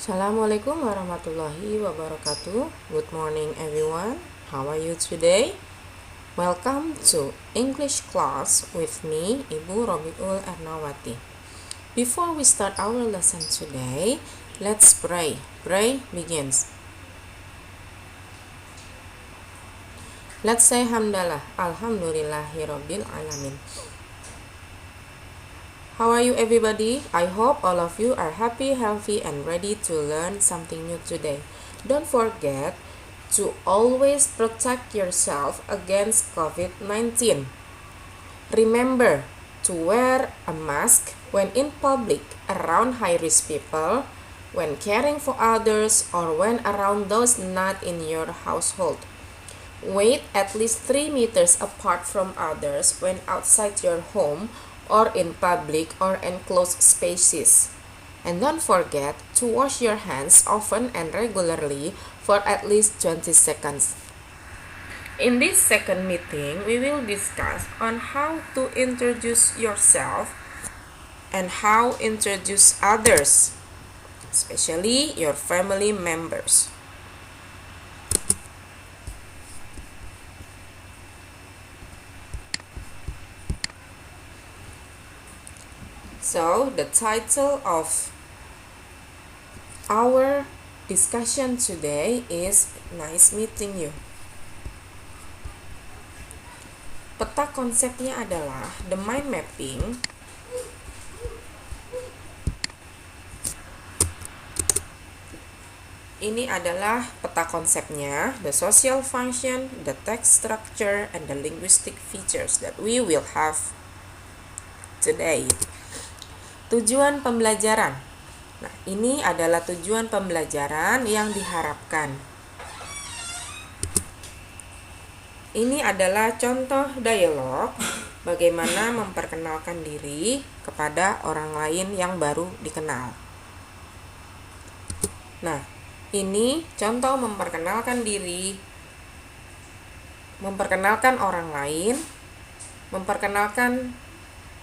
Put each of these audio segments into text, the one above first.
Assalamualaikum warahmatullahi wabarakatuh. Good morning everyone. How are you today? Welcome to English class with me, Ibu Robiul Ernawati. Before we start our lesson today, let's pray. Pray begins. Let's say hamdalah. Alhamdulillahirabbil alamin. How are you everybody? I hope all of you are happy, healthy, and ready to learn something new today. Don't forget to always protect yourself against COVID-19. Remember to wear a mask when in public, around high-risk people, when caring for others, or when around those not in your household. Wait at least 3 meters apart from others when outside your home or in public or enclosed spaces. And don't forget to wash your hands often and regularly for at least 20 seconds. In this second meeting, we will discuss on how to introduce yourself and how introduce others, especially your family members. So, the title of our discussion today is Nice Meeting You. Peta konsepnya adalah the mind mapping. Ini adalah peta konsepnya, the social function, the text structure, and the linguistic features that we will have today. Tujuan pembelajaran. Nah, ini adalah tujuan pembelajaran yang diharapkan. Ini adalah contoh dialog bagaimana memperkenalkan diri kepada orang lain yang baru dikenal. Nah, ini contoh memperkenalkan diri, memperkenalkan orang lain, memperkenalkan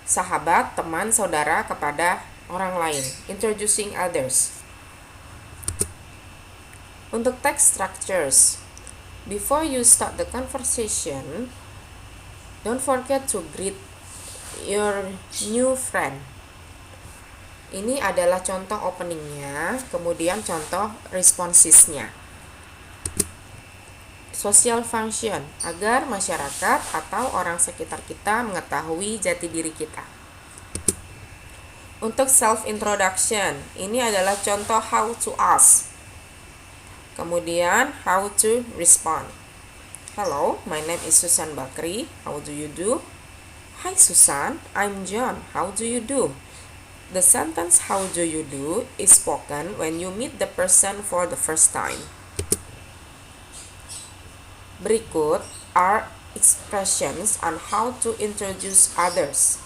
sahabat, teman, saudara kepada orang lain. Introducing others. Untuk text structures, before you start the conversation, don't forget to greet your new friend. Ini adalah contoh openingnya, kemudian contoh responsesnya. Social function, agar masyarakat atau orang sekitar kita mengetahui jati diri kita. Untuk self-introduction, ini adalah contoh how to ask. Kemudian, how to respond. Hello, my name is Susan Bakri. How do you do? Hi Susan, I'm John. How do you do? The sentence how do you do is spoken when you meet the person for the first time. Berikut are expressions on how to introduce others.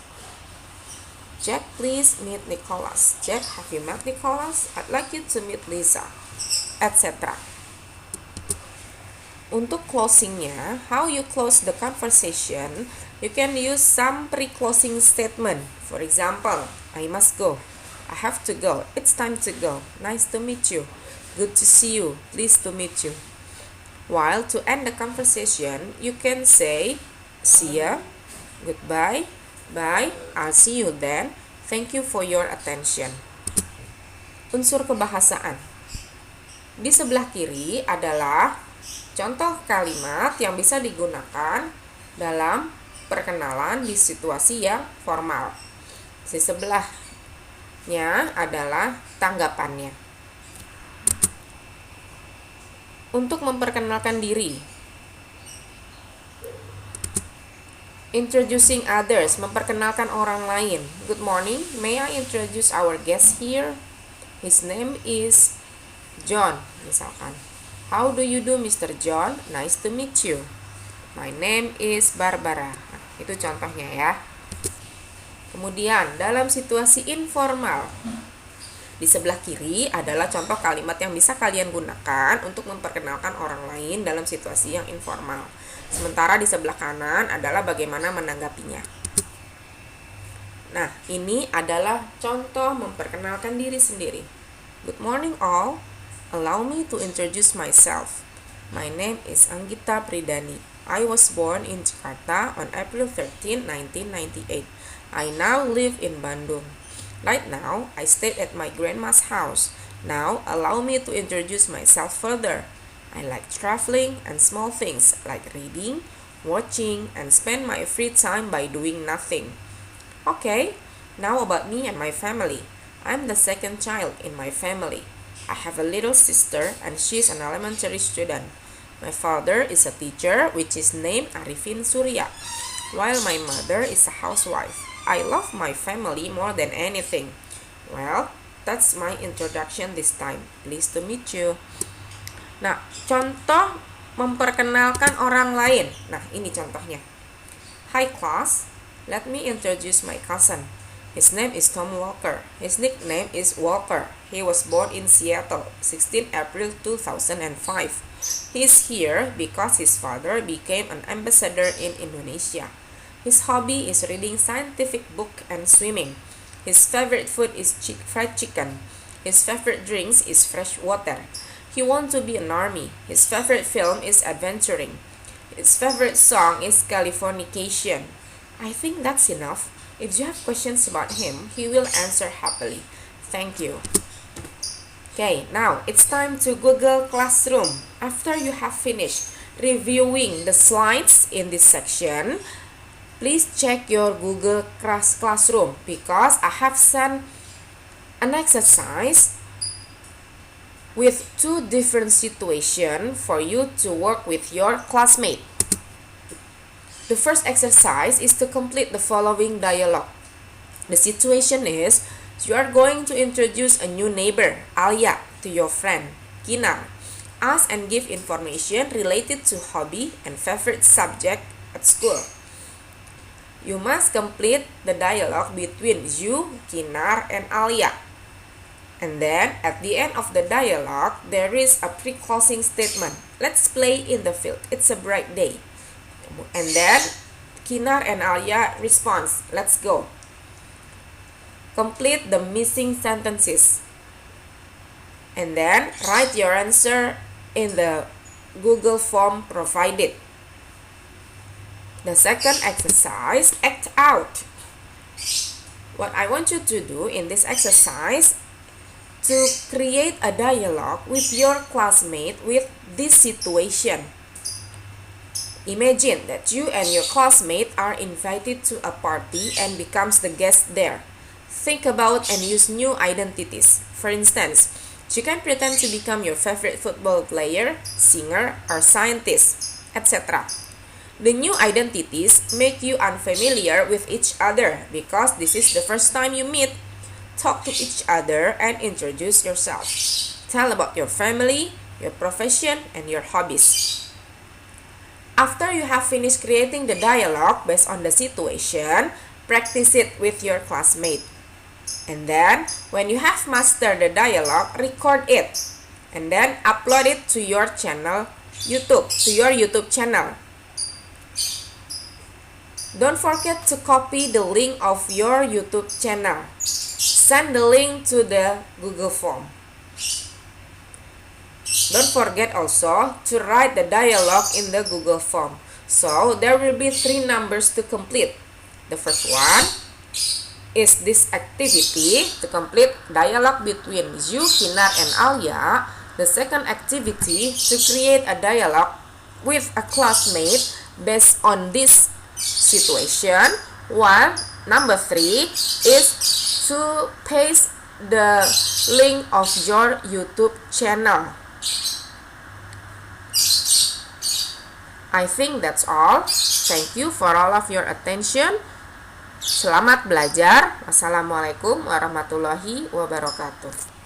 Jack, please meet Nicholas. Jack, have you met Nicholas? I'd like you to meet Lisa, etc. Untuk closingnya, how you close the conversation, you can use some pre-closing statement. For example, I must go. I have to go. It's time to go. Nice to meet you. Good to see you. Pleased to meet you. While to end the conversation, you can say, see ya, goodbye, bye, I'll see you then, thank you for your attention. Unsur kebahasaan. Di sebelah kiri adalah contoh kalimat yang bisa digunakan dalam perkenalan di situasi yang formal. Di sebelahnya adalah tanggapannya. Untuk memperkenalkan diri, introducing others, memperkenalkan orang lain. Good morning, may I introduce our guest here? His name is John, misalkan. How do you do, Mr. John? Nice to meet you. My name is Barbara. Nah, itu contohnya ya. Kemudian, dalam situasi informal, di sebelah kiri adalah contoh kalimat yang bisa kalian gunakan untuk memperkenalkan orang lain dalam situasi yang informal. Sementara di sebelah kanan adalah bagaimana menanggapinya. Nah, ini adalah contoh memperkenalkan diri sendiri. Good morning all. Allow me to introduce myself. My name is Anggita Pridani. I was born in Jakarta on April 13, 1998. I now live in Bandung. Right now, I stay at my grandma's house. Now, allow me to introduce myself further. I like traveling and small things like reading, watching, and spend my free time by doing nothing. Okay, now about me and my family. I'm the second child in my family. I have a little sister and she's an elementary student. My father is a teacher which is named Arifin Surya, while my mother is a housewife. I love my family more than anything. Well, that's my introduction this time. Pleased to meet you. Nah, contoh memperkenalkan orang lain. Nah, ini contohnya. Hi class, let me introduce my cousin. His name is Tom Walker. His nickname is Walker. He was born in Seattle, 16 April 2005. He is here because his father became an ambassador in Indonesia. His hobby is reading scientific book and swimming. His favorite food is fried chicken. His favorite drinks is fresh water. He wants to be an army. His favorite film is adventuring. His favorite song is Californication. I think that's enough. If you have questions about him, he will answer happily. Thank you. Okay, now it's time to Google Classroom. After you have finished reviewing the slides in this section, please check your Google Classroom because I have sent an exercise with two different situations for you to work with your classmate. The first exercise is to complete the following dialogue. The situation is you are going to introduce a new neighbor, Alia, to your friend, Kinar. Ask and give information related to hobby and favorite subject at school. You must complete the dialogue between you, Kinar, and Alia. And then, at the end of the dialogue, there is a pre-closing statement. Let's play in the field. It's a bright day. And then, Kinar and Alia responds. Let's go. Complete the missing sentences. And then, write your answer in the Google form provided. The second exercise, act out. What I want you to do in this exercise to create a dialogue with your classmate with this situation. Imagine that you and your classmate are invited to a party and becomes the guest there. Think about and use new identities. For instance, you can pretend to become your favorite football player, singer, or scientist, etc. The new identities make you unfamiliar with each other because this is the first time you meet. Talk to each other and introduce yourself. Tell about your family, your profession, and your hobbies. After you have finished creating the dialogue based on the situation, practice it with your classmate. And then, when you have mastered the dialogue, record it. And then upload it to your channel, to your YouTube channel. Don't forget to copy the link of your YouTube channel. Send the link to the Google form. Don't forget also to write the dialogue in the Google form. So there will be 3 numbers to complete. The first one is this activity to complete dialogue between you, Kinar, and Alia. The second activity to create a dialogue with a classmate based on this situation. While number 3 is to paste the link of your YouTube channel. I think that's all. Thank you for all of your attention. Selamat belajar. Wassalamualaikum warahmatullahi wabarakatuh.